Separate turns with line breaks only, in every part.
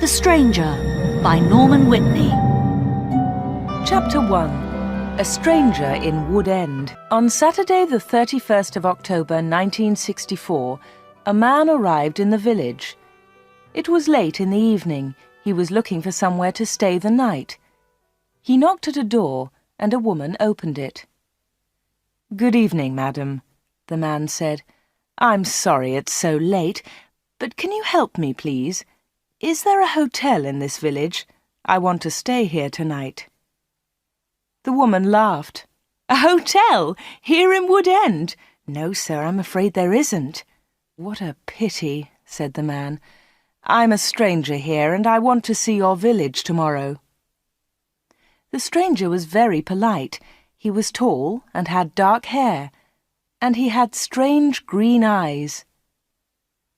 The Stranger by Norman Whitney.
Chapter 1. A Stranger in Wood End. On Saturday the 31st of October 1964, a man arrived in the village. It was late in the evening. He was looking for somewhere to stay the night. He knocked at a door, and a woman opened it. "Good evening, madam," the man said. "I'm sorry it's so late, but can you help me, please? Is there a hotel in this village? I want to stay here tonight." The woman laughed. "A hotel? Here in Wood End? No, sir, I'm afraid there isn't." "What a pity," said the man. "I'm a stranger here, and I want to see your village tomorrow." The stranger was very polite. He was tall and had dark hair, and he had strange green eyes.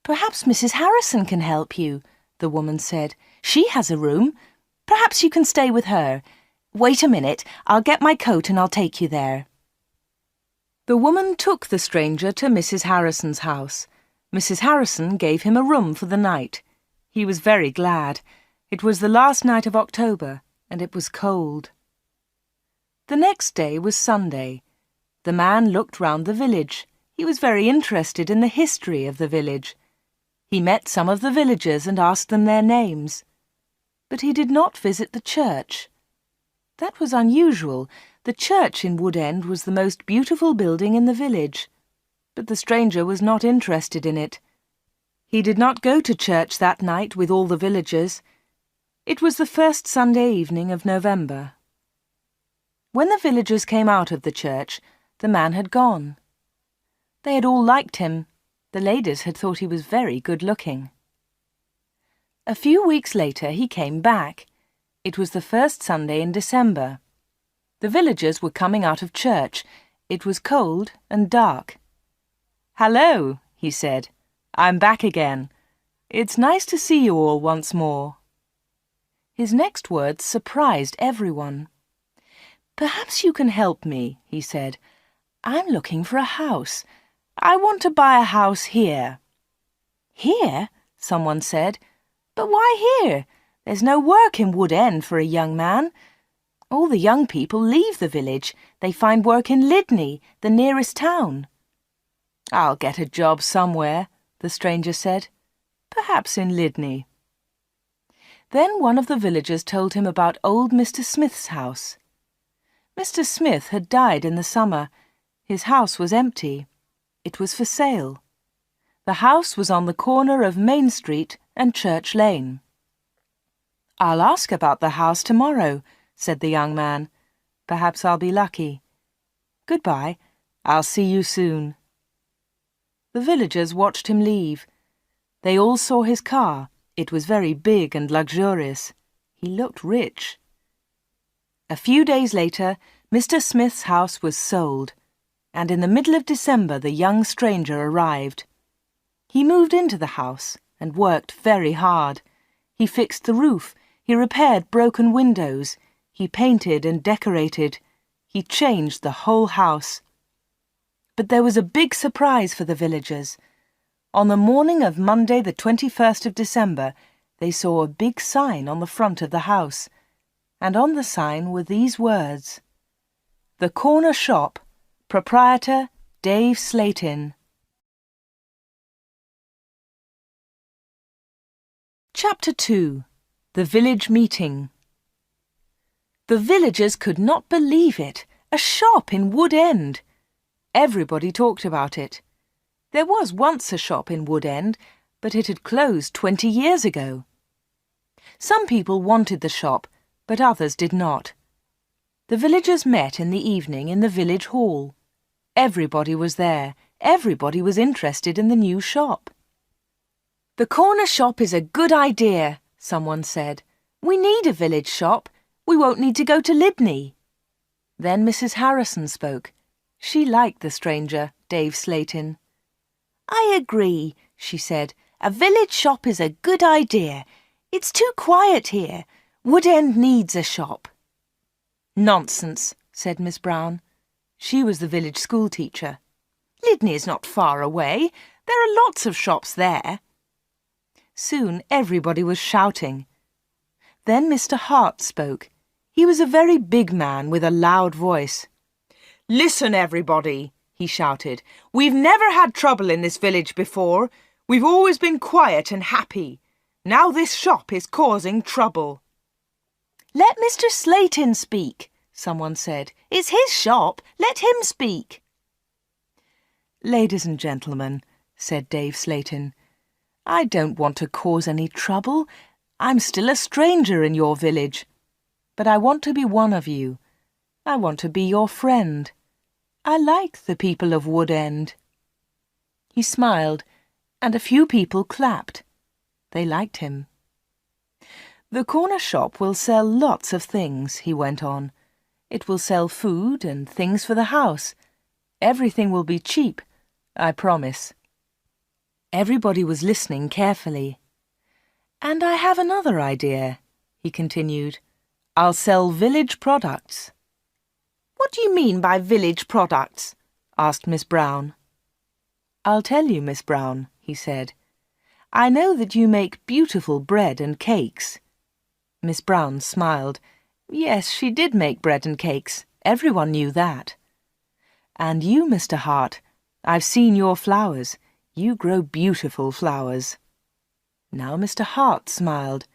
"Perhaps Mrs. Harrison can help you," the woman said. "She has a room. Perhaps you can stay with her. Wait a minute, I'll get my coat and I'll take you there." The woman took the stranger to Mrs. Harrison's house. Mrs. Harrison gave him a room for the night. He was very glad. It was the last night of October, and it was cold. The next day was Sunday. The man looked round the village. He was very interested in the history of the village. He met some of the villagers and asked them their names. But he did not visit the church. That was unusual. The church in Wood End was the most beautiful building in the village. But the stranger was not interested in it. He did not go to church that night with all the villagers. It was the first Sunday evening of November. When the villagers came out of the church, the man had gone. They had all liked him. The ladies had thought he was very good-looking. A few weeks later he came back. It was the first Sunday in December. The villagers were coming out of church. It was cold and dark. "Hello," he said. "I'm back again. It's nice to see you all once more." His next words surprised everyone. "Perhaps you can help me," he said. "I'm looking for a house. I want to buy a house here." "Here?" someone said. "But why here? There's no work in Wood End for a young man. All the young people leave the village. They find work in Lydney, the nearest town." "I'll get a job somewhere," the stranger said. "Perhaps in Lydney." Then one of the villagers told him about old Mr. Smith's house. Mr. Smith had died in the summer. His house was empty. It was for sale. The house was on the corner of Main Street and Church Lane. "I'll ask about the house tomorrow," said the young man. "Perhaps I'll be lucky. Goodbye. I'll see you soon." The villagers watched him leave. They all saw his car. It was very big and luxurious. He looked rich. A few days later, Mr. Smith's house was sold, and in the middle of December the young stranger arrived. He moved into the house and worked very hard. He fixed the roof. He repaired broken windows. He painted and decorated. He changed the whole house. But there was a big surprise for the villagers. On the morning of Monday the 21st of December, they saw a big sign on the front of the house, and on the sign were these words: "The Corner Shop, Proprietor Dave Slatin." Chapter 2. The Village Meeting. The villagers could not believe it. A shop in Wood End. Everybody talked about it. There was once a shop in Wood End, but it had closed 20 years ago. Some people wanted the shop, but others did not. The villagers met in the evening in the village hall. Everybody was there. Everybody was interested in the new shop. "The corner shop is a good idea," someone said. "We need a village shop. We won't need to go to Lydney." Then Mrs. Harrison spoke. She liked the stranger, Dave Slatin. "I agree," she said. "A village shop is a good idea. It's too quiet here. Wood End needs a shop." "Nonsense," said Miss Brown. She was the village school teacher. "Lydney is not far away. There are lots of shops there." Soon everybody was shouting. Then Mr. Hart spoke. He was a very big man with a loud voice. "Listen, everybody," he shouted. "We've never had trouble in this village before. We've always been quiet and happy. Now this shop is causing trouble." "Let Mr. Slayton speak," someone said. "It's his shop. Let him speak." "Ladies and gentlemen," said Dave Slayton, "I don't want to cause any trouble. I'm still a stranger in your village. But I want to be one of you. I want to be your friend. I like the people of Wood End." He smiled, and a few people clapped. They liked him. "The corner shop will sell lots of things," he went on. "It will sell food and things for the house. Everything will be cheap, I promise." Everybody was listening carefully. "And I have another idea," he continued. "I'll sell village products." "What do you mean by village products?" asked Miss Brown. "I'll tell you, Miss Brown," he said. "I know that you make beautiful bread and cakes." Miss Brown smiled. Yes, she did make bread and cakes. Everyone knew that. "And you, Mr. Hart, I've seen your flowers. You grow beautiful flowers." Now Mr. Hart smiled.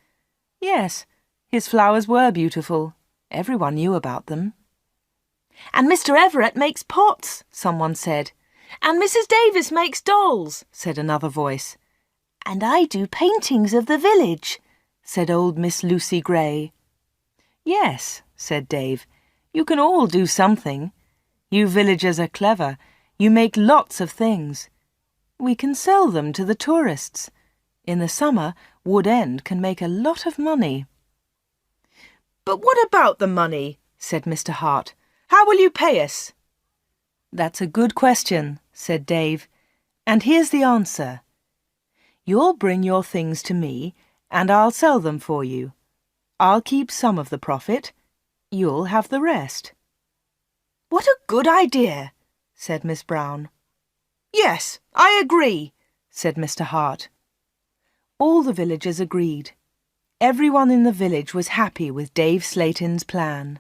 Yes, his flowers were beautiful. Everyone knew about them. "And Mr. Everett makes pots," someone said. "And Mrs. Davis makes dolls," said another voice. "And I do paintings of the village," said old Miss Lucy Gray. "Yes," said Dave, "you can all do something. You villagers are clever. You make lots of things. We can sell them to the tourists. In the summer, Wood End can make a lot of money." "But what about the money?" said Mr. Hart. "How will you pay us?" "That's a good question," said Dave. "And here's the answer. You'll bring your things to me, and I'll sell them for you. I'll keep some of the profit. You'll have the rest." "What a good idea," said Miss Brown. "Yes, I agree," said Mr. Hart. All the villagers agreed. Everyone in the village was happy with Dave Slayton's plan.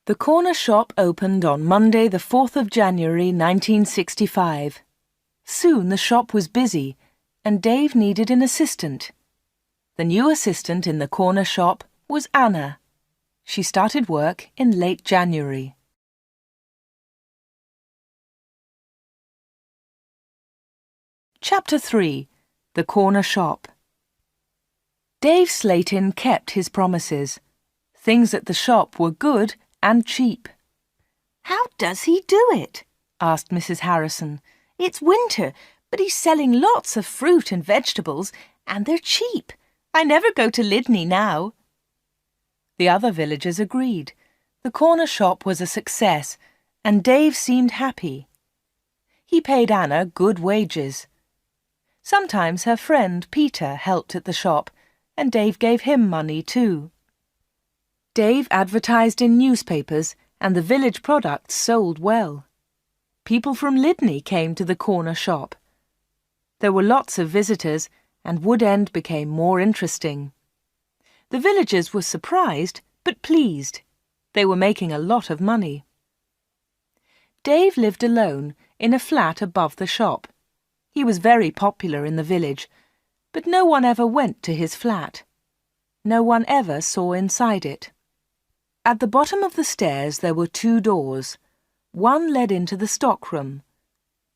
The corner shop opened on Monday the 4th of January 1965. Soon the shop was busy, and Dave needed an assistant. The new assistant in the corner shop was Anna. She started work in late January. Chapter 3. The Corner Shop. Dave Slayton kept his promises. Things at the shop were good and cheap. "How does he do it?" asked Mrs. Harrison. "It's winter, but he's selling lots of fruit and vegetables, and they're cheap. I never go to Lydney now." The other villagers agreed. The corner shop was a success, and Dave seemed happy. He paid Anna good wages. Sometimes her friend Peter helped at the shop, and Dave gave him money too. Dave advertised in newspapers, and the village products sold well. People from Lydney came to the corner shop. There were lots of visitors, and Wood End became more interesting. The villagers were surprised, but pleased. They were making a lot of money. Dave lived alone in a flat above the shop. He was very popular in the village, but no one ever went to his flat. No one ever saw inside it. At the bottom of the stairs there were 2 doors. One led into the stockroom.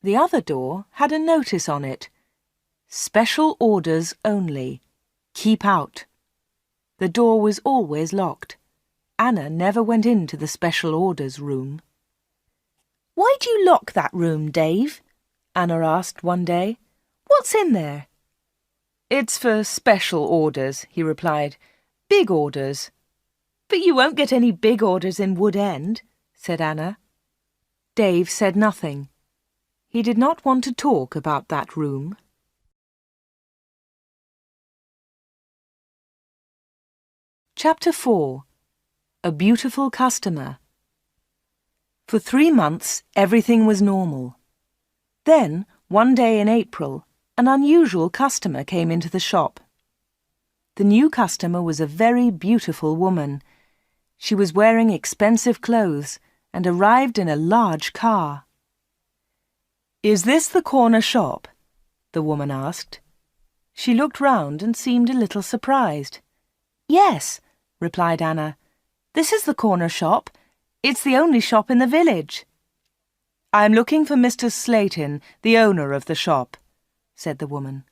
The other door had a notice on it. "Special orders only. Keep out." The door was always locked. Anna never went into the special orders room. "Why do you lock that room, Dave?" Anna asked one day. "What's in there?" "It's for special orders," he replied. "Big orders." "But you won't get any big orders in Wood End," said Anna. Dave said nothing. He did not want to talk about that room. Chapter 4. A Beautiful Customer. For 3 months, everything was normal. Then, one day in April, an unusual customer came into the shop. The new customer was a very beautiful woman. She was wearing expensive clothes and arrived in a large car. "Is this the corner shop?" the woman asked. She looked round and seemed a little surprised. "Yes," replied Anna. "This is the corner shop. It's the only shop in the village." "I'm looking for Mr. Slayton, the owner of the shop," said the woman.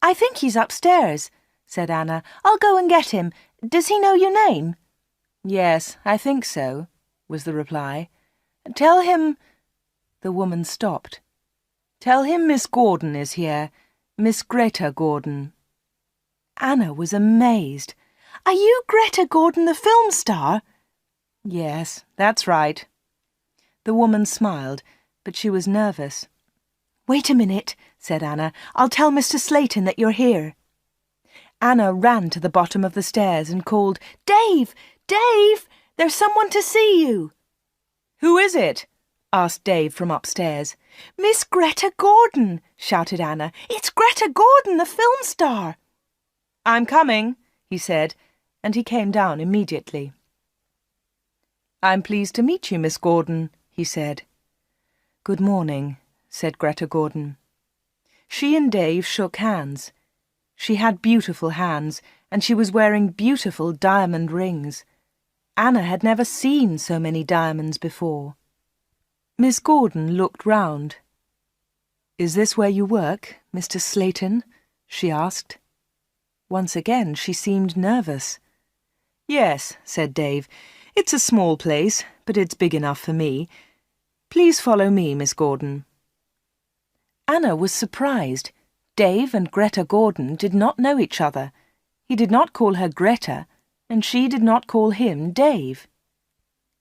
"I think he's upstairs," said Anna. "I'll go and get him. Does he know your name?" "Yes, I think so," was the reply. "Tell him—" The woman stopped. "Tell him Miss Gordon is here, Miss Greta Gordon." Anna was amazed. "Are you Greta Gordon, the film star?" "Yes, that's right." The woman smiled, but she was nervous. "Wait a minute," said Anna. "I'll tell Mr. Slayton that you're here." Anna ran to the bottom of the stairs and called, "Dave! Dave! There's someone to see you!" "Who is it?" asked Dave from upstairs. "Miss Greta Gordon!" shouted Anna. "It's Greta Gordon, the film star!" "I'm coming," he said, and he came down immediately. "I'm pleased to meet you, Miss Gordon," he said. "Good morning," said Greta Gordon. She and Dave shook hands. She had beautiful hands, and she was wearing beautiful diamond rings. Anna had never seen so many diamonds before. Miss Gordon looked round. "Is this where you work, Mr. Slayton?" she asked. Once again she seemed nervous. "Yes," said Dave. "It's a small place, but it's big enough for me. Please follow me, Miss Gordon." Anna was surprised. Dave and Greta Gordon did not know each other. He did not call her Greta, and she did not call him Dave.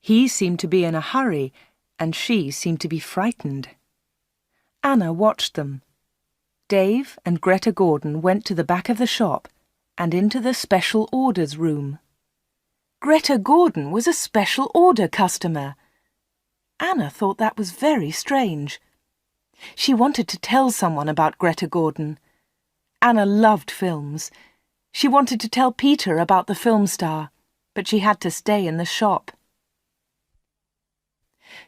He seemed to be in a hurry, and she seemed to be frightened. Anna watched them. Dave and Greta Gordon went to the back of the shop and into the special orders room. Greta Gordon was a special order customer. Anna thought that was very strange. She wanted to tell someone about Greta Gordon. Anna loved films. She wanted to tell Peter about the film star, but she had to stay in the shop.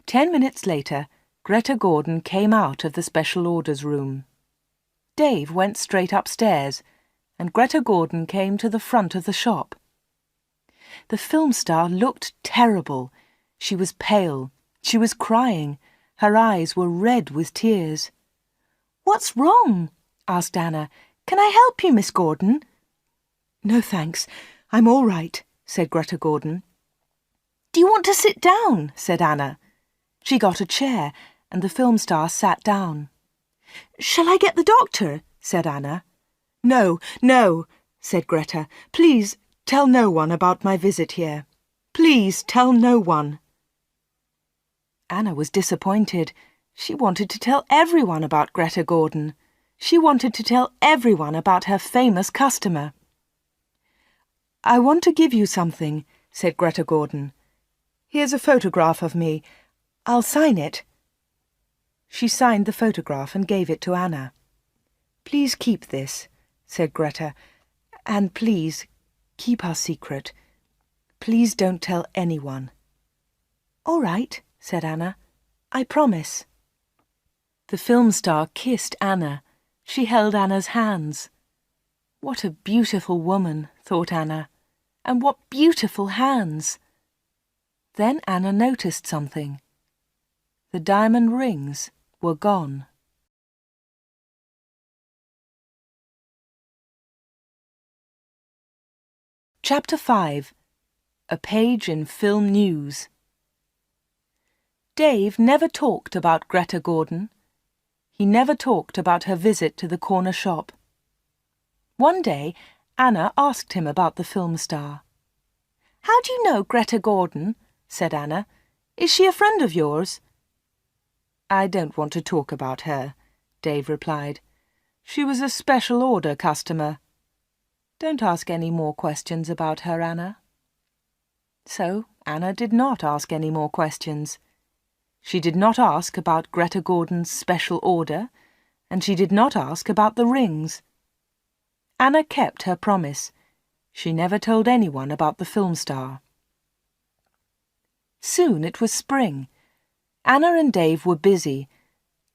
10 minutes later, Greta Gordon came out of the special orders room. Dave went straight upstairs, and Greta Gordon came to the front of the shop. The film star looked terrible. She was pale. She was crying. Her eyes were red with tears. "What's wrong?" asked Anna. "Can I help you, Miss Gordon?" "No, thanks. I'm all right," said Greta Gordon. "Do you want to sit down?" said Anna. She got a chair, and the film star sat down. "Shall I get the doctor?" said Anna. "No, no," said Greta. "Please tell no one about my visit here. Please tell no one." Anna was disappointed. She wanted to tell everyone about Greta Gordon. She wanted to tell everyone about her famous customer. "I want to give you something," said Greta Gordon. "Here's a photograph of me. I'll sign it." She signed the photograph and gave it to Anna. "Please keep this," said Greta, "and please keep our secret. Please don't tell anyone." "All right," said Anna. "I promise." The film star kissed Anna. She held Anna's hands. What a beautiful woman, thought Anna, and what beautiful hands. Then Anna noticed something. The diamond rings were gone. Chapter 5. A Page in Film News. Dave never talked about Greta Gordon. He never talked about her visit to the corner shop. One day, Anna asked him about the film star. "How do you know Greta Gordon?" said Anna. "Is she a friend of yours?" "I don't want to talk about her," Dave replied. "She was a special order customer. Don't ask any more questions about her, Anna." So Anna did not ask any more questions. She did not ask about Greta Gordon's special order, and she did not ask about the rings. Anna kept her promise. She never told anyone about the film star. Soon it was spring. Anna and Dave were busy.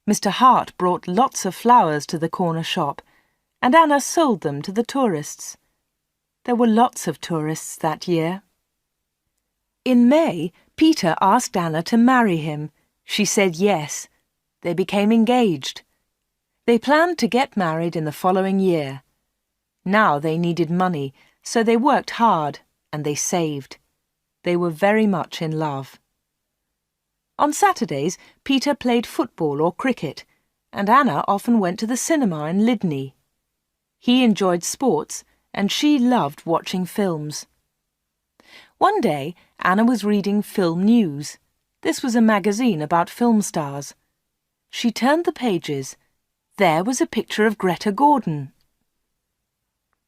Mr. Hart brought lots of flowers to the corner shop, and Anna sold them to the tourists. There were lots of tourists that year. In May, Peter asked Anna to marry him. She said yes. They became engaged. They planned to get married in the following year. Now they needed money, so they worked hard and they saved. They were very much in love. On Saturdays, Peter played football or cricket, and Anna often went to the cinema in Lydney. He enjoyed sports, and she loved watching films. One day, Anna was reading Film News. This was a magazine about film stars. She turned the pages. There was a picture of Greta Gordon.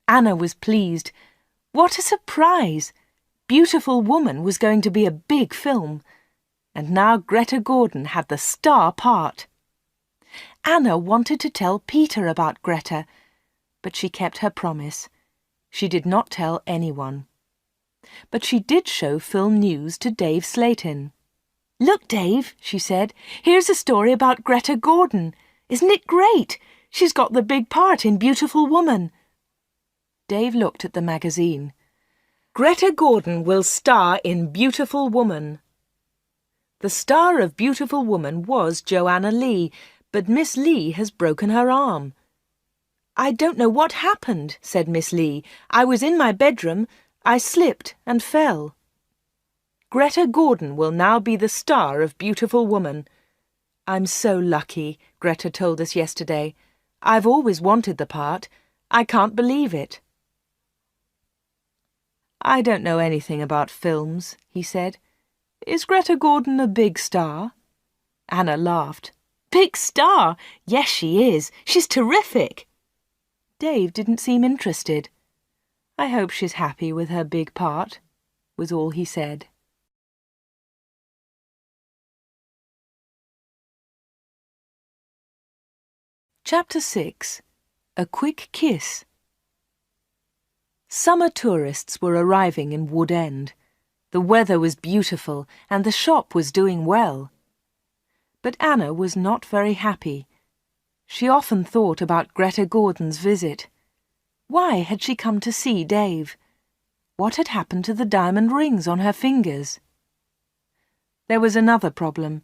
Anna was pleased. What a surprise! Beautiful Woman was going to be a big film, and now Greta Gordon had the star part. Anna wanted to tell Peter about Greta, but she kept her promise. She did not tell anyone. But she did show Film News to Dave Slayton. "Look, Dave," she said, "here's a story about Greta Gordon. Isn't it great? She's got the big part in Beautiful Woman." Dave looked at the magazine. "Greta Gordon will star in Beautiful Woman." The star of Beautiful Woman was Joanna Lee, but Miss Lee has broken her arm. "I don't know what happened," said Miss Lee. "I was in my bedroom. I slipped and fell." Greta Gordon will now be the star of Beautiful Woman. "I'm so lucky," Greta told us yesterday. "I've always wanted the part. I can't believe it." "I don't know anything about films," he said. "Is Greta Gordon a big star?" Anna laughed. "Big star? Yes, she is. She's terrific." Dave didn't seem interested. "I hope she's happy with her big part," was all he said. Chapter 6. A Quick Kiss. Summer tourists were arriving in Wood End. The weather was beautiful and the shop was doing well. But Anna was not very happy. She often thought about Greta Gordon's visit. Why had she come to see Dave? What had happened to the diamond rings on her fingers? There was another problem.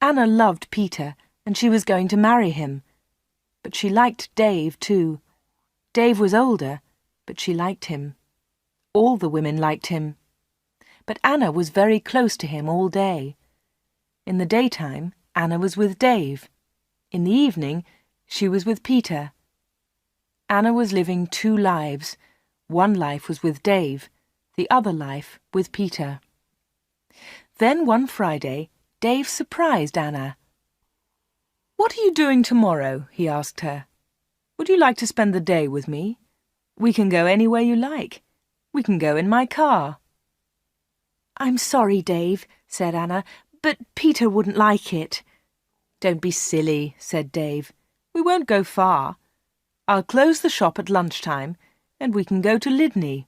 Anna loved Peter and she was going to marry him. But she liked Dave too. Dave was older, but she liked him. All the women liked him. But Anna was very close to him all day. In the daytime, Anna was with Dave. In the evening, she was with Peter. Anna was living two lives. One life was with Dave, the other life with Peter. Then one Friday, Dave surprised Anna. "What are you doing tomorrow?" he asked her. "Would you like to spend the day with me? We can go anywhere you like. We can go in my car." "I'm sorry, Dave," said Anna, "but Peter wouldn't like it." "Don't be silly," said Dave. "We won't go far. I'll close the shop at lunchtime, and we can go to Lydney."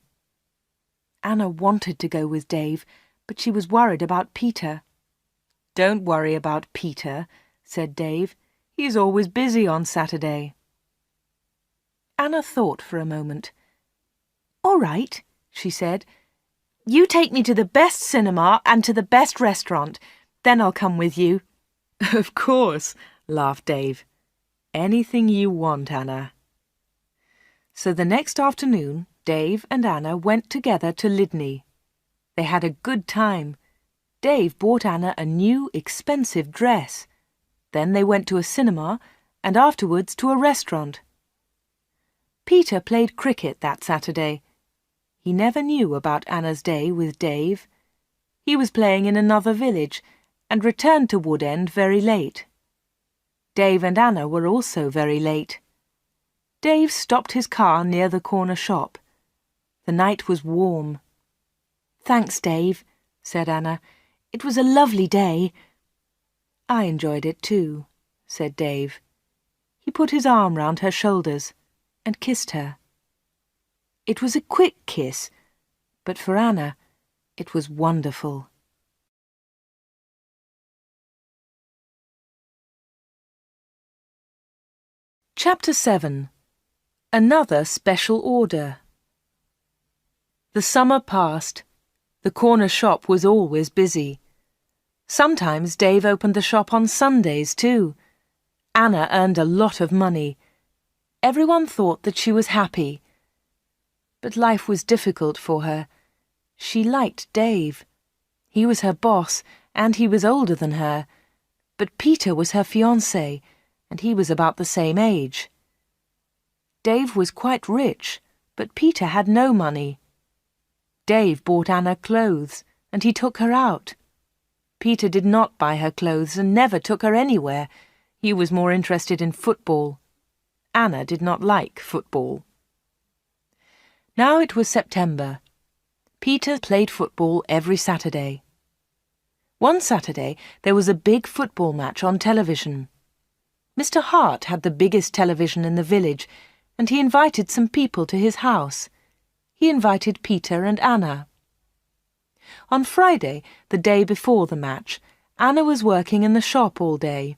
Anna wanted to go with Dave, but she was worried about Peter. "Don't worry about Peter," said Dave. "He's always busy on Saturday." Anna thought for a moment. "All right," she said. "You take me to the best cinema and to the best restaurant. Then I'll come with you." "Of course," laughed Dave. "Anything you want, Anna." So the next afternoon, Dave and Anna went together to Lydney. They had a good time. Dave bought Anna a new, expensive dress. Then they went to a cinema and afterwards to a restaurant. Peter played cricket that Saturday. He never knew about Anna's day with Dave. He was playing in another village and returned to Wood End very late. Dave and Anna were also very late. Dave stopped his car near the corner shop. The night was warm. "Thanks, Dave," said Anna. "It was a lovely day." "I enjoyed it too," said Dave. He put his arm round her shoulders and kissed her. It was a quick kiss, but for Anna, it was wonderful. Chapter 7. Another Special Order. The summer passed. The corner shop was always busy. Sometimes Dave opened the shop on Sundays too. Anna earned a lot of money. Everyone thought that she was happy. But life was difficult for her. She liked Dave. He was her boss, and he was older than her. But Peter was her fiancé, and he was about the same age. Dave was quite rich, but Peter had no money. Dave bought Anna clothes, and he took her out. Peter did not buy her clothes and never took her anywhere. He was more interested in football. Anna did not like football. Now it was September. Peter played football every Saturday. One Saturday there was a big football match on television. Mr. Hart had the biggest television in the village, and he invited some people to his house. He invited Peter and Anna. On Friday, the day before the match, Anna was working in the shop all day.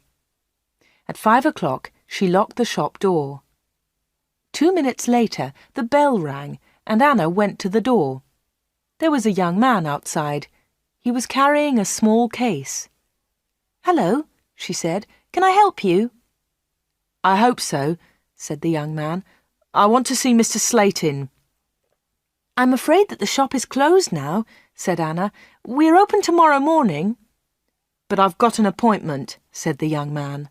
At 5 o'clock, she locked the shop door. 2 minutes later, the bell rang, and Anna went to the door. There was a young man outside. He was carrying a small case. "Hello," she said. "Can I help you?" "I hope so," said the young man. "I want to see Mr. Slayton." "I'm afraid that the shop is closed now," said Anna. "We're open tomorrow morning." "But I've got an appointment," said the young man.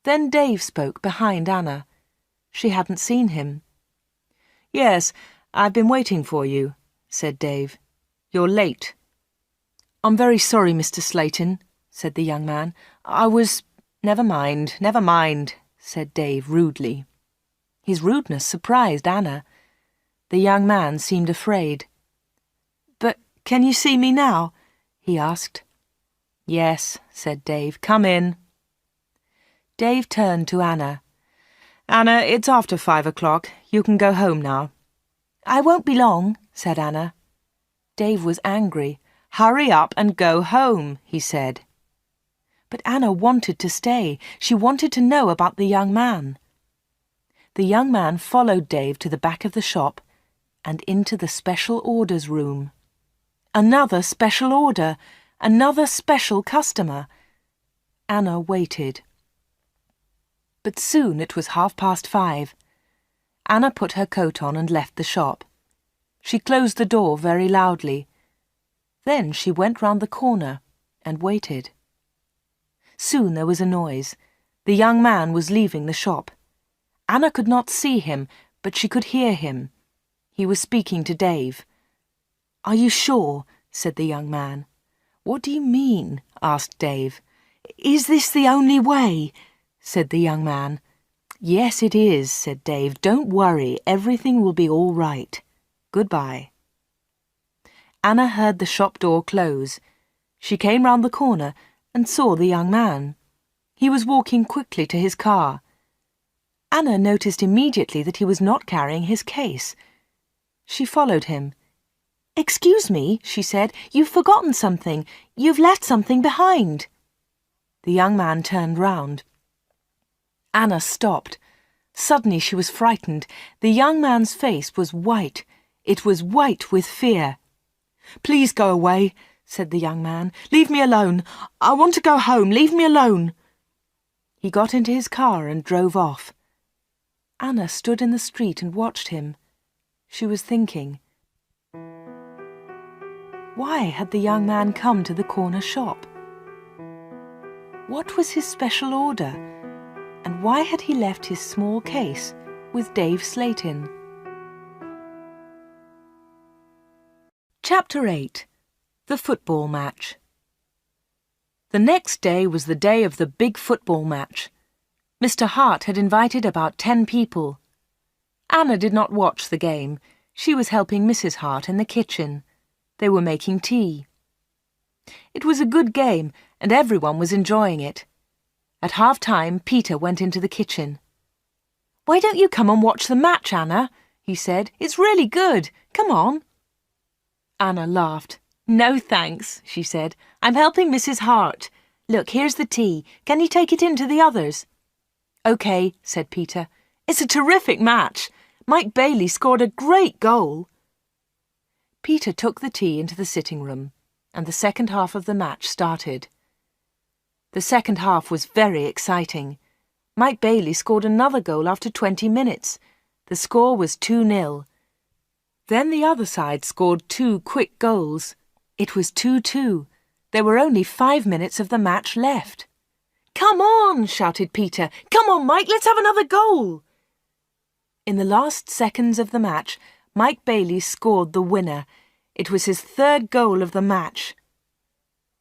Then Dave spoke behind Anna. She hadn't seen him. "Yes, I've been waiting for you," said Dave. "You're late." "I'm very sorry, Mr. Slayton," said the young man. "I was—" Never mind," said Dave rudely. His rudeness surprised Anna. The young man seemed afraid. "But can you see me now?" he asked. "Yes," said Dave. "Come in." Dave turned to Anna. "Anna, it's after 5 o'clock. You can go home now." "I won't be long," said Anna. Dave was angry. "Hurry up and go home," he said. But Anna wanted to stay. She wanted to know about the young man. The young man followed Dave to the back of the shop and into the special orders room. Another special order, another special customer. Anna waited. But soon it was 5:30. Anna put her coat on and left the shop. She closed the door very loudly. Then she went round the corner and waited. Soon there was a noise. The young man was leaving the shop. Anna could not see him, but she could hear him. He was speaking to Dave. "Are you sure?" said the young man. "What do you mean?" asked Dave. "Is this the only way?" said the young man. "Yes, it is," said Dave. "Don't worry, everything will be all right. Goodbye." Anna heard the shop door close. She came round the corner and saw the young man. He was walking quickly to his car. Anna noticed immediately that he was not carrying his case. She followed him. "Excuse me," she said, "you've forgotten something. You've left something behind." The young man turned round. Anna stopped. Suddenly she was frightened. The young man's face was white. It was white with fear. "Please go away," said the young man. "Leave me alone. I want to go home. Leave me alone." He got into his car and drove off. Anna stood in the street and watched him. She was thinking. Why had the young man come to the corner shop? What was his special order? And why had he left his small case with Dave Slayton? Chapter 8. The Football Match. The next day was the day of the big football match. Mr. Hart had invited about 10 people. Anna did not watch the game. She was helping Mrs. Hart in the kitchen. They were making tea. It was a good game, and everyone was enjoying it. At half-time, Peter went into the kitchen. "Why don't you come and watch the match, Anna?" he said. It's really good. Come on. Anna laughed. No, thanks, she said. I'm helping Mrs. Hart. Look, here's the tea. Can you take it in to the others? OK, said Peter. It's a terrific match. Mike Bailey scored a great goal. Peter took the tea into the sitting room, and the second half of the match started. The second half was very exciting. Mike Bailey scored another goal after 20 minutes. The score was 2-0. Then the other side scored 2 quick goals. It was 2-2. There were only 5 minutes of the match left. Come on, shouted Peter. Come on, Mike, let's have another goal. In the last seconds of the match, Mike Bailey scored the winner. It was his 3rd goal of the match.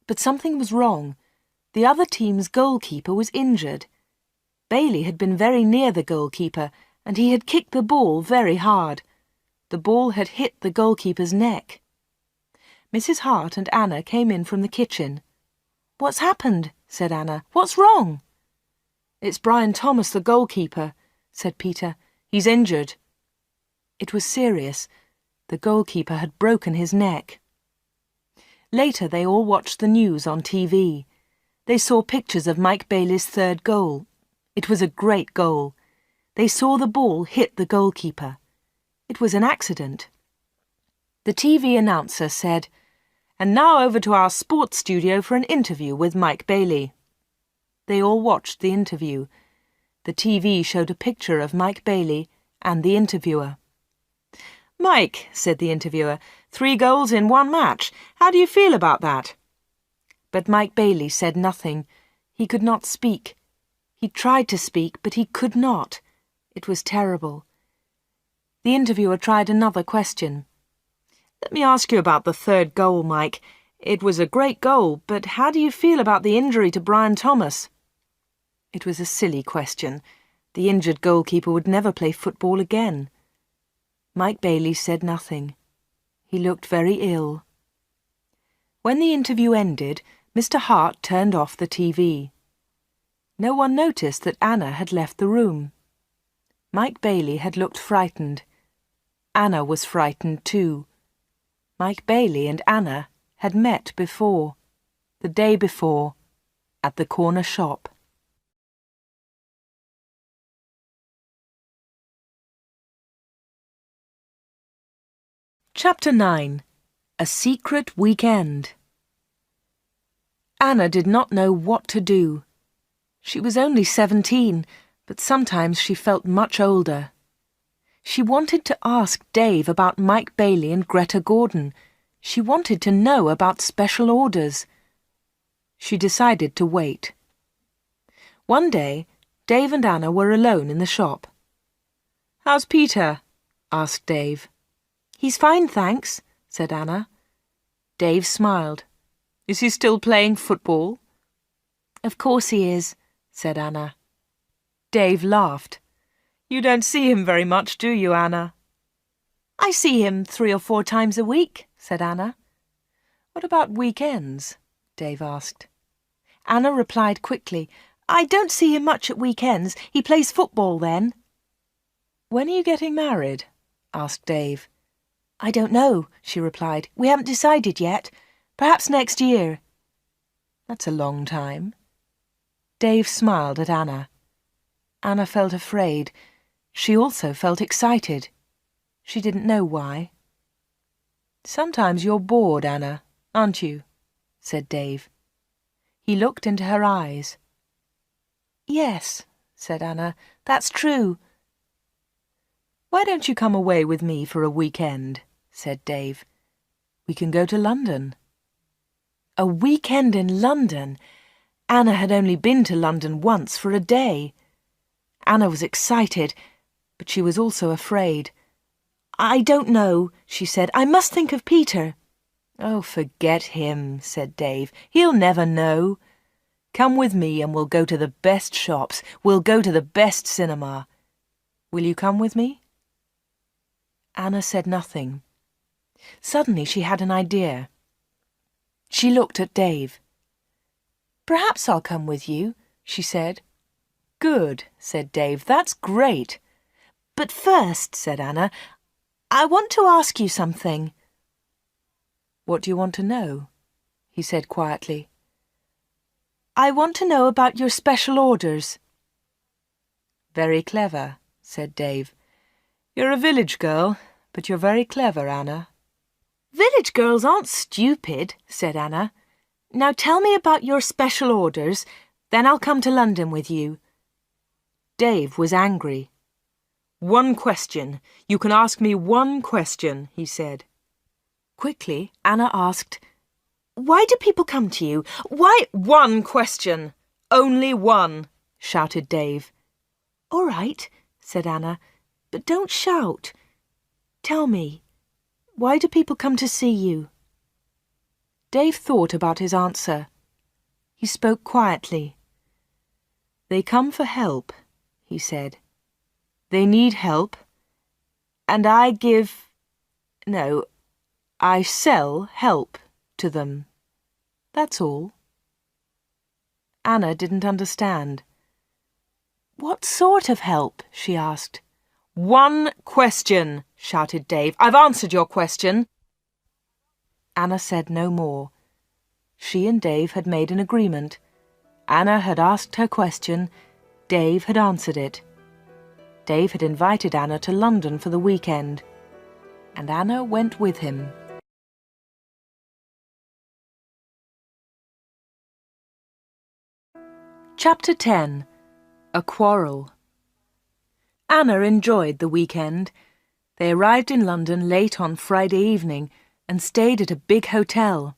But something was wrong. The other team's goalkeeper was injured. Bailey had been very near the goalkeeper, and he had kicked the ball very hard. The ball had hit the goalkeeper's neck. Mrs. Hart and Anna came in from the kitchen. What's happened? Said Anna. What's wrong? It's Brian Thomas, the goalkeeper, said Peter. He's injured. It was serious. The goalkeeper had broken his neck. Later they all watched the news on TV. They saw pictures of Mike Bailey's 3rd goal. It was a great goal. They saw the ball hit the goalkeeper. It was an accident. The TV announcer said, "And now over to our sports studio for an interview with Mike Bailey." They all watched the interview. The TV showed a picture of Mike Bailey and the interviewer. "Mike," said the interviewer, 3 goals in 1 match. How do you feel about that?" But Mike Bailey said nothing. He could not speak. He tried to speak, but he could not. It was terrible. The interviewer tried another question. "Let me ask you about the 3rd goal, Mike. It was a great goal, but how do you feel about the injury to Brian Thomas?" It was a silly question. The injured goalkeeper would never play football again. Mike Bailey said nothing. He looked very ill. When the interview ended, Mr. Hart turned off the TV. No one noticed that Anna had left the room. Mike Bailey had looked frightened. Anna was frightened too. Mike Bailey and Anna had met before, the day before, at the corner shop. Chapter 9. A Secret Weekend. Anna did not know what to do. She was only 17, but sometimes she felt much older. She wanted to ask Dave about Mike Bailey and Greta Gordon. She wanted to know about special orders. She decided to wait. One day, Dave and Anna were alone in the shop. "How's Peter?" asked Dave. "He's fine, thanks," said Anna. Dave smiled. "Is he still playing football?" "Of course he is," said Anna. Dave laughed. "You don't see him very much, do you, Anna?" "I see him 3 or 4 times a week," said Anna. "What about weekends?" Dave asked. Anna replied quickly, "I don't see him much at weekends. He plays football then." "When are you getting married?" asked Dave. "I don't know," she replied. "We haven't decided yet. Perhaps next year." "That's a long time." Dave smiled at Anna. Anna felt afraid. She also felt excited. She didn't know why. "Sometimes you're bored, Anna, aren't you?" said Dave. He looked into her eyes. "Yes," said Anna, "that's true." "Why don't you come away with me for a weekend?" said Dave. "We can go to London." A weekend in London! Anna had only been to London once for a day. Anna was excited, but she was also afraid. "I don't know," she said. "I must think of Peter." "Oh, forget him," said Dave. "He'll never know. Come with me and we'll go to the best shops. We'll go to the best cinema. Will you come with me?" Anna said nothing. Suddenly she had an idea. She looked at Dave. "Perhaps I'll come with you," she said. "Good," said Dave. "That's great. "But first," said Anna, "I want to ask you something." "What do you want to know?" he said quietly. "I want to know about your special orders." "Very clever," said Dave. "You're a village girl, but you're very clever, Anna." "Village girls aren't stupid," said Anna. "Now tell me about your special orders, then I'll come to London with you." Dave was angry. "One question. You can ask me one question," he said. Quickly, Anna asked, "Why do people come to you? Why—" "One question! Only one!" shouted Dave. "All right," said Anna, "but don't shout. Tell me, why do people come to see you?" Dave thought about his answer. He spoke quietly. "They come for help," he said. "They need help, and I sell help to them. That's all." Anna didn't understand. "What sort of help?" she asked. "One question," shouted Dave. "I've answered your question." Anna said no more. She and Dave had made an agreement. Anna had asked her question. Dave had answered it. Dave had invited Anna to London for the weekend, and Anna went with him. Chapter 10. A Quarrel. Anna enjoyed the weekend. They arrived in London late on Friday evening and stayed at a big hotel.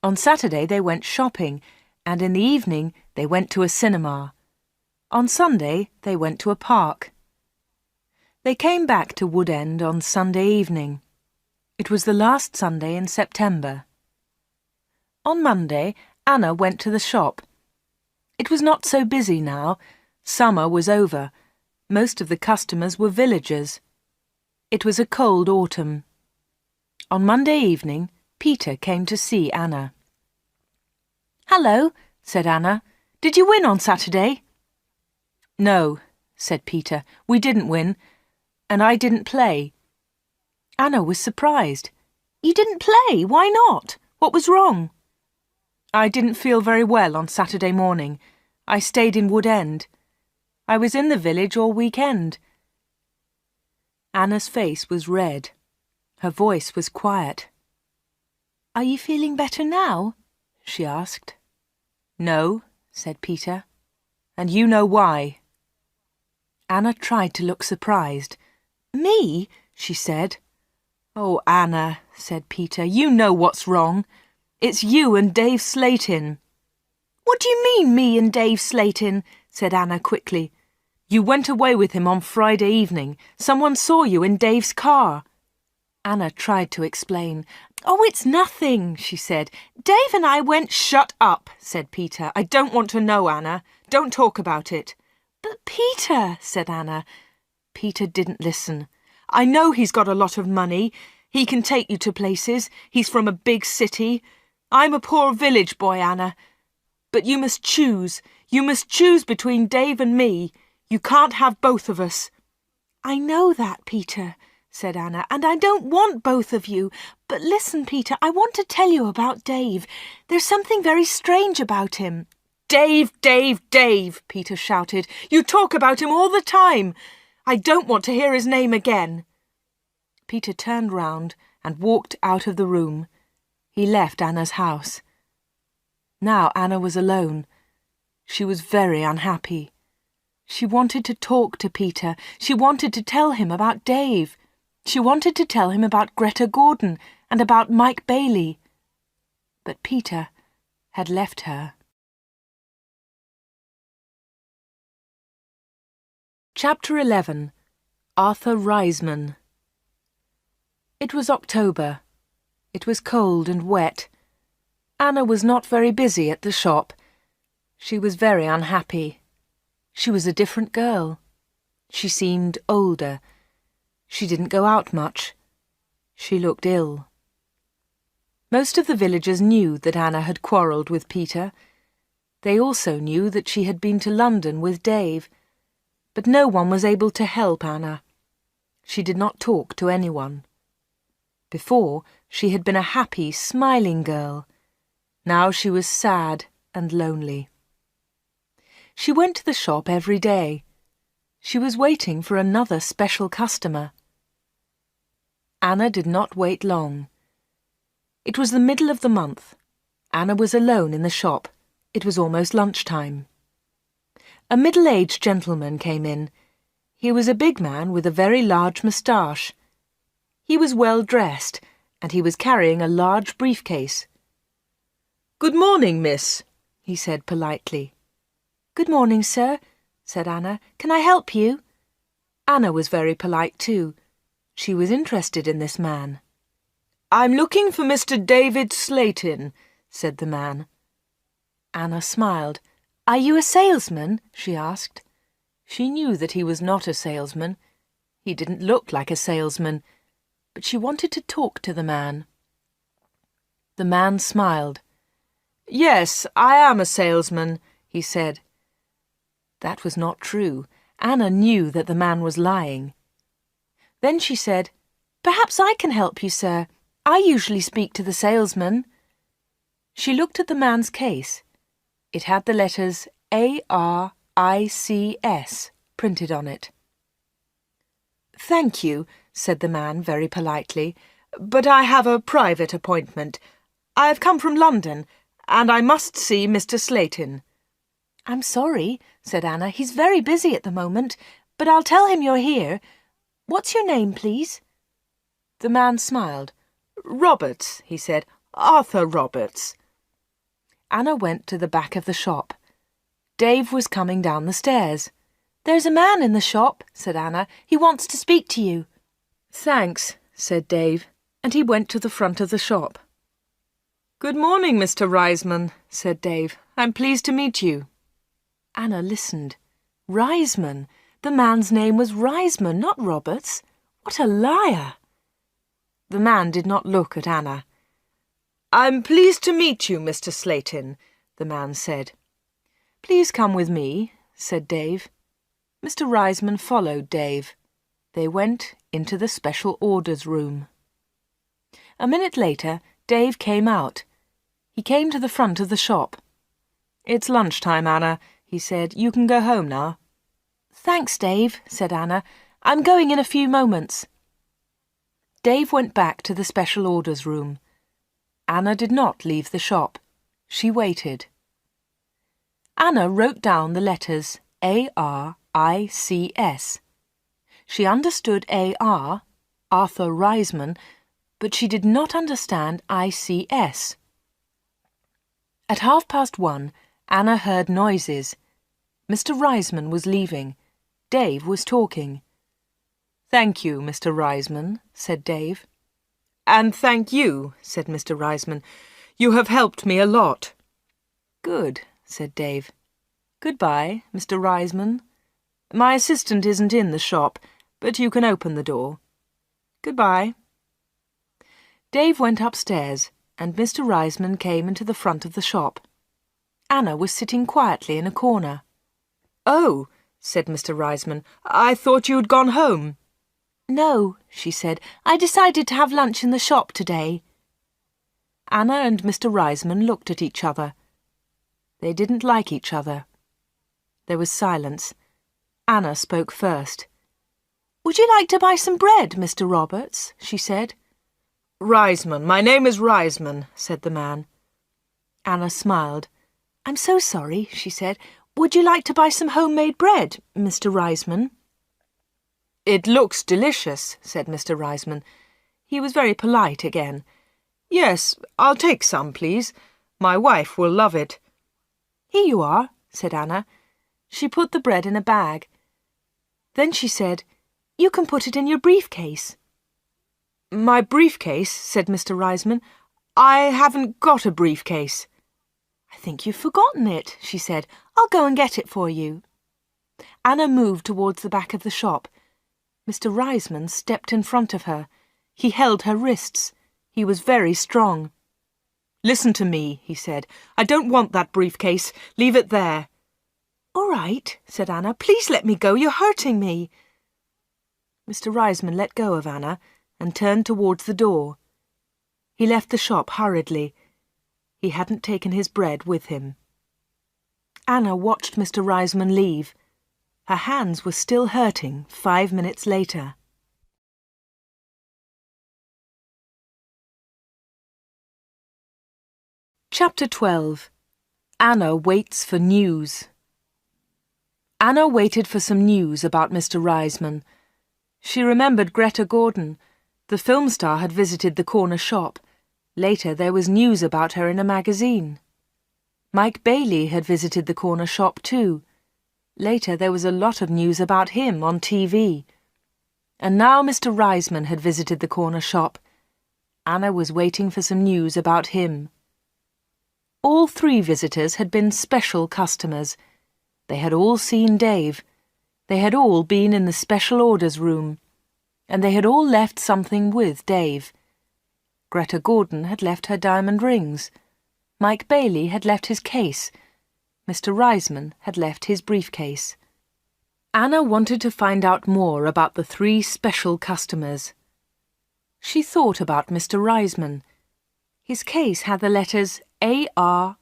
On Saturday they went shopping, and in the evening they went to a cinema. On Sunday they went to a park. They came back to Wood End on Sunday evening. It was the last Sunday in September. On Monday, Anna went to the shop. It was not so busy now. Summer was over. Most of the customers were villagers. It was a cold autumn. On Monday evening, Peter came to see Anna. "Hello," said Anna. "Did you win on Saturday?" "No," said Peter. "We didn't win, and I didn't play." Anna was surprised. "You didn't play? Why not? What was wrong?" "I didn't feel very well on Saturday morning. I stayed in Wood End. I was in the village all weekend." Anna's face was red. Her voice was quiet. "Are you feeling better now?" she asked. "No," said Peter, "and you know why." Anna tried to look surprised. "Me?" she said. "Oh, Anna," said Peter, "you know what's wrong. It's you and Dave Slatin." "What do you mean, me and Dave Slatin?" said Anna quickly. "You went away with him on Friday evening. Someone saw you in Dave's car." Anna tried to explain. "Oh, it's nothing," she said. "Dave and I went—" "Shut up," said Peter. "I don't want to know, Anna. Don't talk about it." "But Peter," said Anna. Peter didn't listen. "I know he's got a lot of money. He can take you to places. He's from a big city. I'm a poor village boy, Anna. But you must choose. You must choose between Dave and me. You can't have both of us." "I know that, Peter," said Anna, "and I don't want both of you. But listen, Peter, I want to tell you about Dave. There's something very strange about him." "Dave, Dave, Dave," Peter shouted. "You talk about him all the time. I don't want to hear his name again." Peter turned round and walked out of the room. He left Anna's house. Now Anna was alone. She was very unhappy. She wanted to talk to Peter. She wanted to tell him about Dave. She wanted to tell him about Greta Gordon and about Mike Bailey. But Peter had left her. Chapter 11. Arthur Riseman. It was October. It was cold and wet. Anna was not very busy at the shop. She was very unhappy. She was a different girl. She seemed older. She didn't go out much. She looked ill. Most of the villagers knew that Anna had quarrelled with Peter. They also knew that she had been to London with Dave. but no one was able to help Anna. She did not talk to anyone. Before, she had been a happy, smiling girl. Now she was sad and lonely. She went to the shop every day. She was waiting for another special customer. Anna did not wait long. It was the middle of the month. Anna was alone in the shop. It was almost lunchtime. A middle-aged gentleman came in. He was a big man with a very large moustache. He was well dressed, and he was carrying a large briefcase. "Good morning, miss," he said politely. "Good morning, sir," said Anna. "Can I help you?" Anna was very polite too. She was interested in this man. "I'm looking for Mr. David Slayton," said the man. Anna smiled. "Are you a salesman?" she asked. She knew that he was not a salesman. He didn't look like a salesman, but she wanted to talk to the man. The man smiled. "Yes, I am a salesman," he said. That was not true. Anna knew that the man was lying. Then she said, "Perhaps I can help you, sir. I usually speak to the salesman." She looked at the man's case. It had the letters A-R-I-C-S printed on it. "Thank you," said the man very politely, "but I have a private appointment. I have come from London, and I must see Mr. Slayton." "I'm sorry," said Anna. "He's very busy at the moment, but I'll tell him you're here. What's your name, please?" The man smiled. "Roberts," he said. "Arthur Roberts." Anna went to the back of the shop. Dave was coming down the stairs. "There's a man in the shop," said Anna. "He wants to speak to you." "Thanks," said Dave, and he went to the front of the shop. "Good morning, Mr. Riseman," said Dave. "I'm pleased to meet you." Anna listened. Riseman! The man's name was Riseman, not Roberts. What a liar! The man did not look at Anna. "I'm pleased to meet you, Mr. Slayton," the man said. "Please come with me," said Dave. Mr. Riseman followed Dave. They went into the special orders room. A minute later, Dave came out. He came to the front of the shop. "It's lunchtime, Anna," he said. "You can go home now." "Thanks, Dave," said Anna. "I'm going in a few moments." Dave went back to the special orders room. Anna did not leave the shop. She waited. Anna wrote down the letters A-R-I-C-S. She understood A-R, Arthur Riseman, but she did not understand I-C-S. At 1:30, Anna heard noises. Mr. Riseman was leaving. Dave was talking. "Thank you, Mr. Riseman," said Dave. "And thank you," said Mr. Riseman. "You have helped me a lot." "Good," said Dave. "Goodbye, Mr. Riseman. My assistant isn't in the shop, but you can open the door. Goodbye." Dave went upstairs, and Mr. Riseman came into the front of the shop. Anna was sitting quietly in a corner. "Oh," said Mr. Riseman, "I thought you'd gone home." "No," she said. "I decided to have lunch in the shop today." Anna and Mr. Riseman looked at each other. They didn't like each other. There was silence. Anna spoke first. "Would you like to buy some bread, Mr. Roberts?" she said. "Riseman, my name is Riseman," said the man. Anna smiled. "I'm so sorry," she said. "Would you like to buy some homemade bread, Mr. Riseman?" "It looks delicious," said Mr. Riseman. He was very polite again. "Yes, I'll take some, please. My wife will love it." "Here you are," said Anna. She put the bread in a bag. Then she said, "You can put it in your briefcase." "My briefcase?" said Mr. Riseman. "I haven't got a briefcase." "I think you've forgotten it," she said. "I'll go and get it for you." Anna moved towards the back of the shop. Mr. Riseman stepped in front of her. He held her wrists. He was very strong. "Listen to me," he said. "I don't want that briefcase. Leave it there." "All right," said Anna. "Please let me go. You're hurting me." Mr. Riseman let go of Anna and turned towards the door. He left the shop hurriedly. He hadn't taken his bread with him. Anna watched Mr. Riseman leave. Her hands were still hurting 5 minutes later. Chapter 12. Anna waits for news. Anna waited for some news about Mr. Riseman. She remembered Greta Gordon. The film star had visited the corner shop. Later there was news about her in a magazine. Mike Bailey had visited the corner shop too. Later there was a lot of news about him on TV. And now Mr. Riseman had visited the corner shop. Anna was waiting for some news about him. All 3 visitors had been special customers. They had all seen Dave. They had all been in the special orders room. And they had all left something with Dave. Greta Gordon had left her diamond rings. Mike Bailey had left his case. Mr. Riseman had left his briefcase. Anna wanted to find out more about the 3 special customers. She thought about Mr. Riseman. His case had the letters ARICS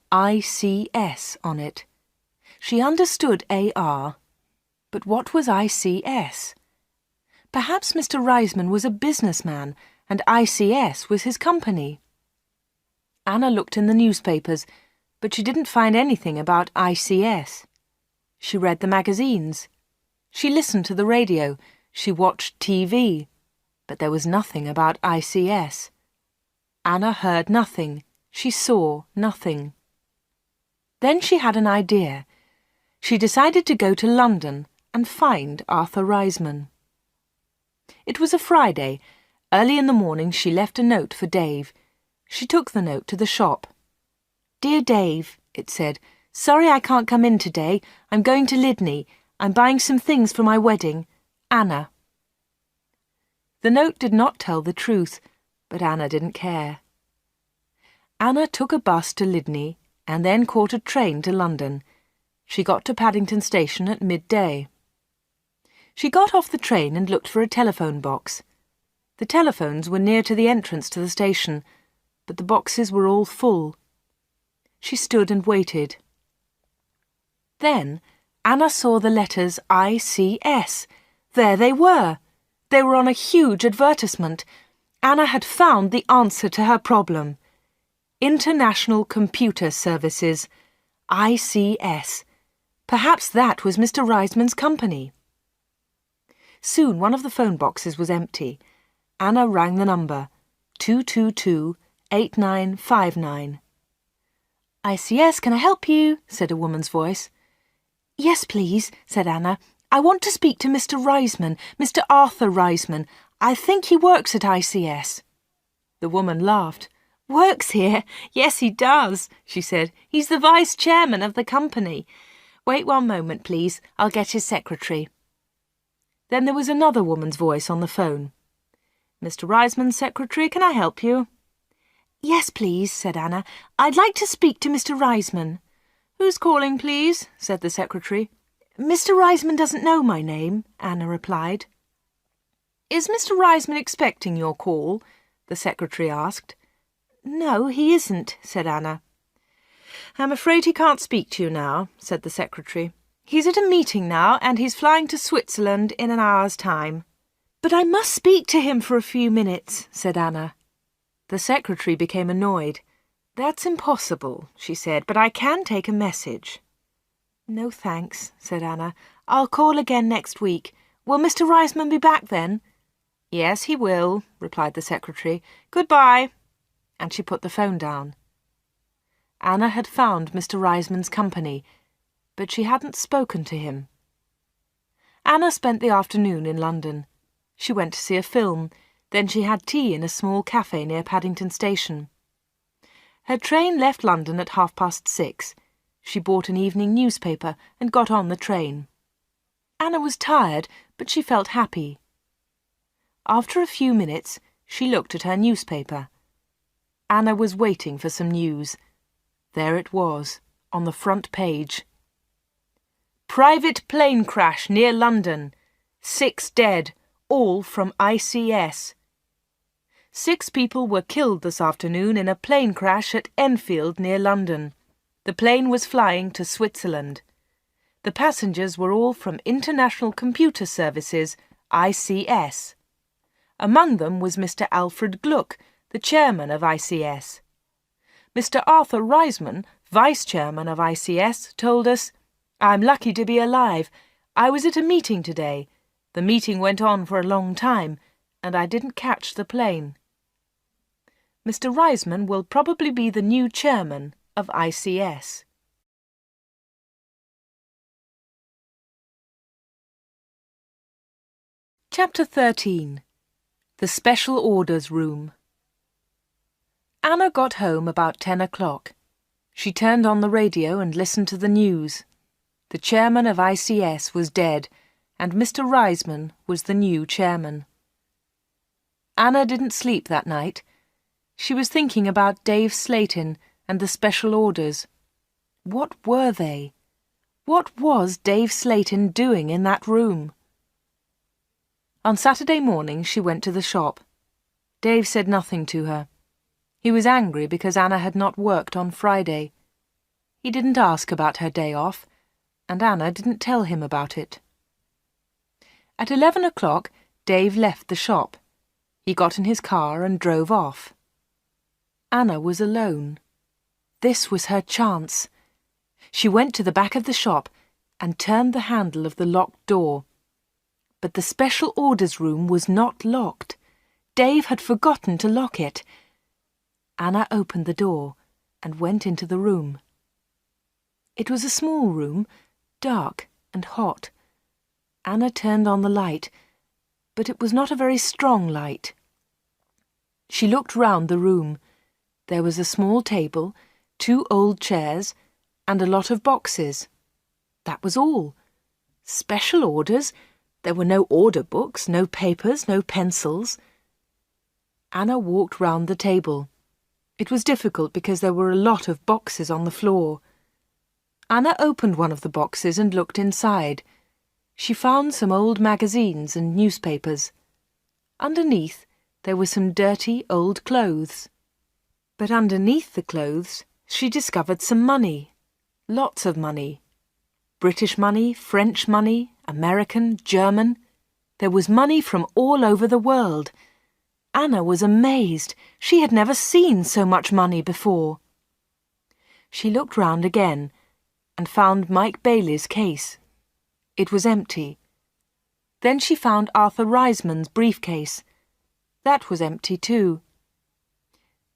on it. She understood AR, but what was ICS? Perhaps Mr. Riseman was a businessman and ICS was his company. Anna looked in the newspapers, but she didn't find anything about ICS. She read the magazines. She listened to the radio. She watched TV. But there was nothing about ICS. Anna heard nothing. She saw nothing. Then she had an idea. She decided to go to London and find Arthur Riseman. It was a Friday. Early in the morning she left a note for Dave. She took the note to the shop. "Dear Dave," it said, "sorry I can't come in today. I'm going to Lydney. I'm buying some things for my wedding. Anna." The note did not tell the truth, but Anna didn't care. Anna took a bus to Lydney and then caught a train to London. She got to Paddington Station at midday. She got off the train and looked for a telephone box. The telephones were near to the entrance to the station, but the boxes were all full. She stood and waited. Then Anna saw the letters ICS. There they were. They were on a huge advertisement. Anna had found the answer to her problem. International Computer Services. ICS. Perhaps that was Mr. Riseman's company. Soon one of the phone boxes was empty. Anna rang the number, 222-8959. "ICS, can I help you?" said a woman's voice. "Yes, please," said Anna. "I want to speak to Mr. Riseman, Mr. Arthur Riseman. I think he works at ICS." The woman laughed. "Works here? Yes, he does," she said. "He's the vice chairman of the company. Wait one moment, please. I'll get his secretary." Then there was another woman's voice on the phone. "Mr. Riseman's secretary, can I help you?" "Yes, please," said Anna. "I'd like to speak to Mr. Riseman." "Who's calling, please?" said the secretary. "Mr. Riseman doesn't know my name," Anna replied. "Is Mr. Riseman expecting your call?" the secretary asked. "No, he isn't," said Anna. "I'm afraid he can't speak to you now," said the secretary. "He's at a meeting now, and he's flying to Switzerland in an hour's time." "But I must speak to him for a few minutes," said Anna. The secretary became annoyed. "That's impossible," she said, "but I can take a message." "No, thanks," said Anna. "I'll call again next week. Will Mr. Riseman be back then?" "Yes, he will," replied the secretary. "Goodbye." And she put the phone down. Anna had found Mr. Riseman's company, but she hadn't spoken to him. Anna spent the afternoon in London. She went to see a film, then she had tea in a small cafe near Paddington Station. Her train left London at 6:30. She bought an evening newspaper and got on the train. Anna was tired, but she felt happy. After a few minutes, she looked at her newspaper. Anna was waiting for some news. There it was, on the front page. Private plane crash near London. 6 dead, all from ICS. 6 people were killed this afternoon in a plane crash at Enfield near London. The plane was flying to Switzerland. The passengers were all from International Computer Services, ICS. Among them was Mr. Alfred Gluck, the chairman of ICS. Mr. Arthur Riseman, vice chairman of ICS, told us, "I'm lucky to be alive. I was at a meeting today. The meeting went on for a long time, and I didn't catch the plane." Mr. Riseman will probably be the new chairman of ICS. Chapter 13. The Special Orders Room. Anna got home about 10 o'clock. She turned on the radio and listened to the news. The chairman of ICS was dead, and Mr. Riseman was the new chairman. Anna didn't sleep that night. She was thinking about Dave Slayton and the special orders. What were they? What was Dave Slayton doing in that room? On Saturday morning she went to the shop. Dave said nothing to her. He was angry because Anna had not worked on Friday. He didn't ask about her day off, and Anna didn't tell him about it. At 11 o'clock, Dave left the shop. He got in his car and drove off. Anna was alone. This was her chance. She went to the back of the shop and turned the handle of the locked door. But the special orders room was not locked. Dave had forgotten to lock it. Anna opened the door and went into the room. It was a small room, dark and hot. Anna turned on the light, but it was not a very strong light. She looked round the room. There was a small table, 2 old chairs, and a lot of boxes. That was all. Special orders? There were no order books, no papers, no pencils. Anna walked round the table. It was difficult because there were a lot of boxes on the floor. Anna opened one of the boxes and looked inside. She found some old magazines and newspapers. Underneath, there were some dirty old clothes. But underneath the clothes, she discovered some money. Lots of money. British money, French money, American, German. There was money from all over the world. Anna was amazed. She had never seen so much money before. She looked round again and found Mike Bailey's case. It was empty. Then she found Arthur Riseman's briefcase. That was empty too.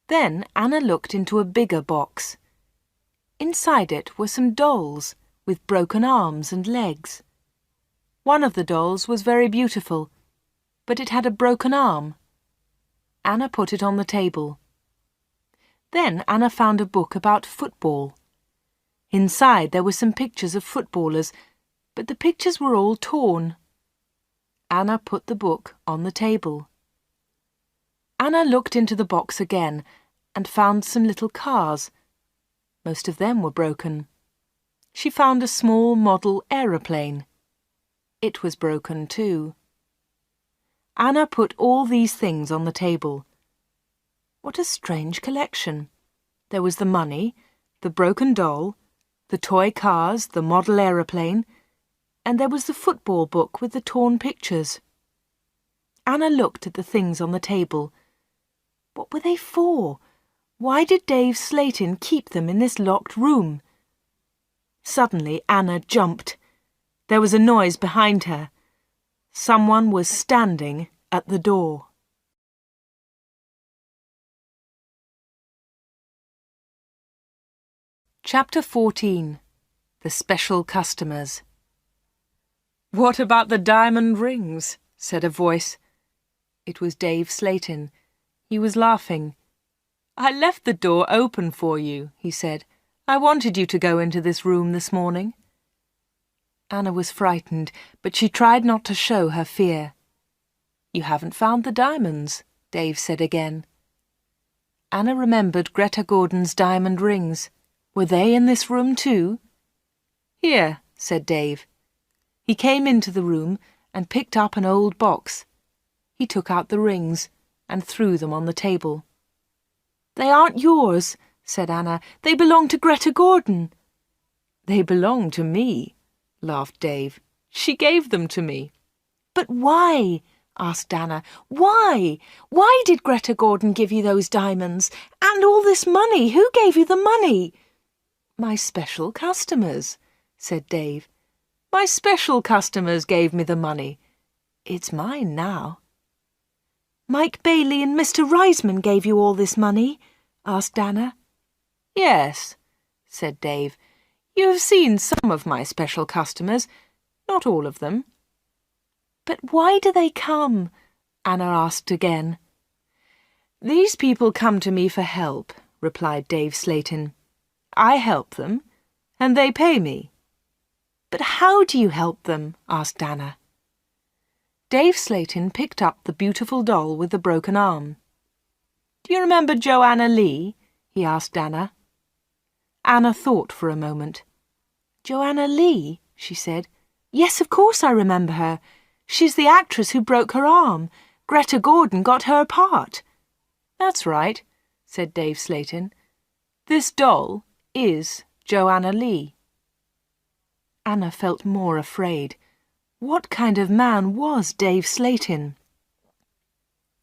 Then Anna looked into a bigger box. Inside it were some dolls with broken arms and legs. One of the dolls was very beautiful, but it had a broken arm. Anna put it on the table. Then Anna found a book about football. Inside there were some pictures of footballers, but the pictures were all torn. Anna put the book on the table. Anna looked into the box again and found some little cars. Most of them were broken. She found a small model aeroplane. It was broken too. Anna put all these things on the table. What a strange collection. There was the money, the broken doll, the toy cars, the model aeroplane, and there was the football book with the torn pictures. Anna looked at the things on the table. What were they for? Why did Dave Slayton keep them in this locked room? Suddenly Anna jumped. There was a noise behind her. Someone was standing at the door. Chapter 14. The Special Customers. "What about the diamond rings?" said a voice. It was Dave Slayton. He was laughing. "I left the door open for you," he said. "I wanted you to go into this room this morning." Anna was frightened, but she tried not to show her fear. "You haven't found the diamonds," Dave said again. Anna remembered Greta Gordon's diamond rings. Were they in this room too? "Here, said Dave. He came into the room and picked up an old box. He took out the rings and threw them on the table. "They aren't yours," said Anna. "They belong to Greta Gordon." "They belong to me," laughed Dave. "She gave them to me." "But why?" asked Anna. "Why? Why did Greta Gordon give you those diamonds? And all this money? Who gave you the money?" "My special customers," said Dave. "My special customers gave me the money. It's mine now." "Mike Bailey and Mr. Riseman gave you all this money?" asked Anna. "Yes," said Dave. "You have seen some of my special customers, not all of them." "But why do they come?" Anna asked again. "These people come to me for help," replied Dave Slayton. "I help them, and they pay me." "But how do you help them?" asked Anna. Dave Slayton picked up the beautiful doll with the broken arm. "Do you remember Joanna Lee?" he asked Anna. Anna thought for a moment. "Joanna Lee?" she said. "Yes, of course I remember her. She's the actress who broke her arm. Greta Gordon got her part." "That's right," said Dave Slayton. "This doll is Joanna Lee." Anna felt more afraid. What kind of man was Dave Slayton?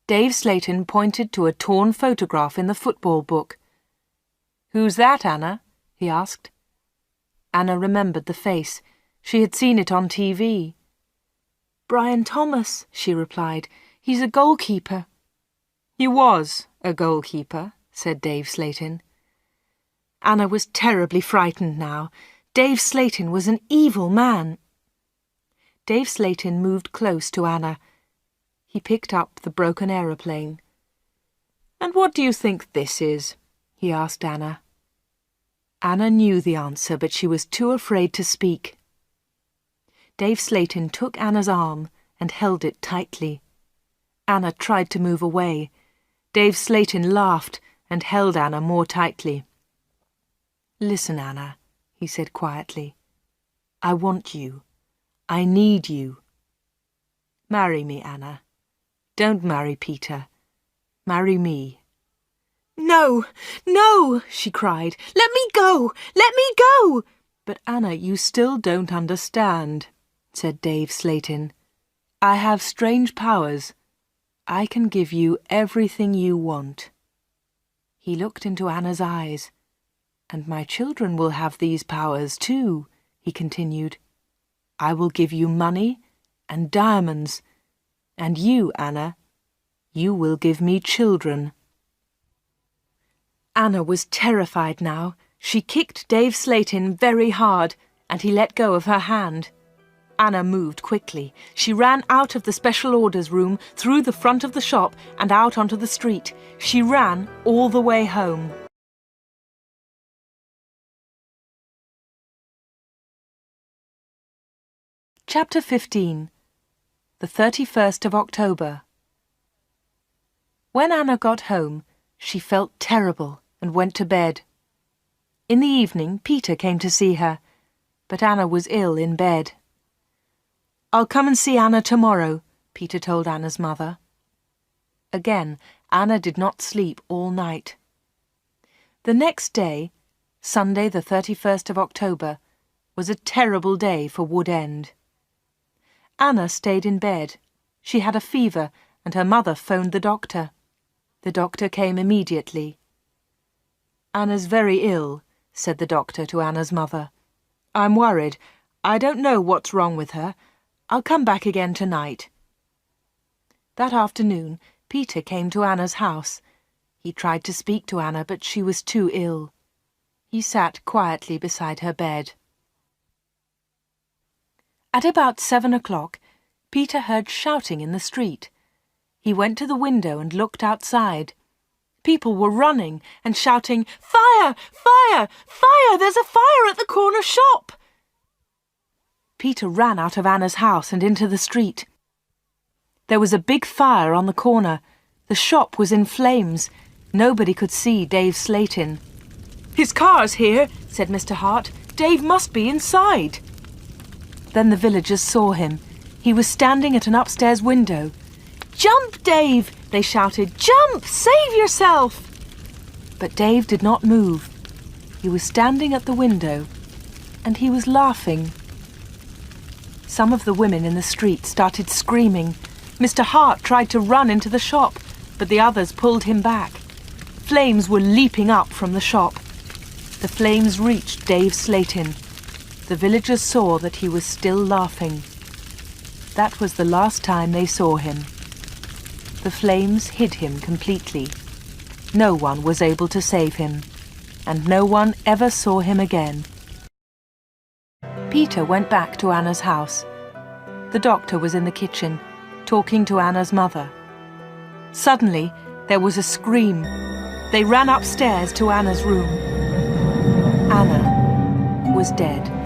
Dave Slayton pointed to a torn photograph in the football book. "Who's that, Anna?" he asked. Anna remembered the face. She had seen it on TV. "Brian Thomas," she replied. "He's a goalkeeper." "He was a goalkeeper," said Dave Slayton. Anna was terribly frightened now. Dave Slayton was an evil man. Dave Slayton moved close to Anna. He picked up the broken aeroplane. "And what do you think this is?" he asked Anna. Anna knew the answer, but she was too afraid to speak. Dave Slayton took Anna's arm and held it tightly. Anna tried to move away. Dave Slayton laughed and held Anna more tightly. "Listen, Anna," he said quietly. "I want you. I need you. Marry me, Anna. Don't marry Peter. Marry me." "No, no," she cried. "Let me go! Let me go!" "But Anna, you still don't understand," said Dave Slayton. "I have strange powers. I can give you everything you want." He looked into Anna's eyes. "And my children will have these powers too," he continued. "I will give you money and diamonds, and you, Anna, you will give me children." Anna was terrified now. She kicked Dave Slayton very hard, and he let go of her hand. Anna moved quickly. She ran out of the special orders room, through the front of the shop, and out onto the street. She ran all the way home. Chapter 15. The 31st of October. When Anna got home, she felt terrible and went to bed. In the evening, Peter came to see her, but Anna was ill in bed. "I'll come and see Anna tomorrow," Peter told Anna's mother. Again, Anna did not sleep all night. The next day, Sunday the 31st of October, was a terrible day for Wood End. Anna stayed in bed. She had a fever, and her mother phoned the doctor. The doctor came immediately. "Anna's very ill," said the doctor to Anna's mother. "I'm worried. I don't know what's wrong with her. I'll come back again tonight." That afternoon, Peter came to Anna's house. He tried to speak to Anna, but she was too ill. He sat quietly beside her bed. At about 7 o'clock, Peter heard shouting in the street. He went to the window and looked outside. People were running and shouting, "Fire! Fire! Fire! There's a fire at the corner shop!" Peter ran out of Anna's house and into the street. There was a big fire on the corner. The shop was in flames. Nobody could see Dave Slayton. "His car's here," said Mr. Hart. "Dave must be inside." Then the villagers saw him. He was standing at an upstairs window. "Jump, Dave!" they shouted. "Jump! Save yourself!" But Dave did not move. He was standing at the window, and he was laughing. Some of the women in the street started screaming. Mr. Hart tried to run into the shop, but the others pulled him back. Flames were leaping up from the shop. The flames reached Dave Slayton. The villagers saw that he was still laughing. That was the last time they saw him. The flames hid him completely. No one was able to save him, and no one ever saw him again. Peter went back to Anna's house. The doctor was in the kitchen, talking to Anna's mother. Suddenly, there was a scream. They ran upstairs to Anna's room. Anna was dead.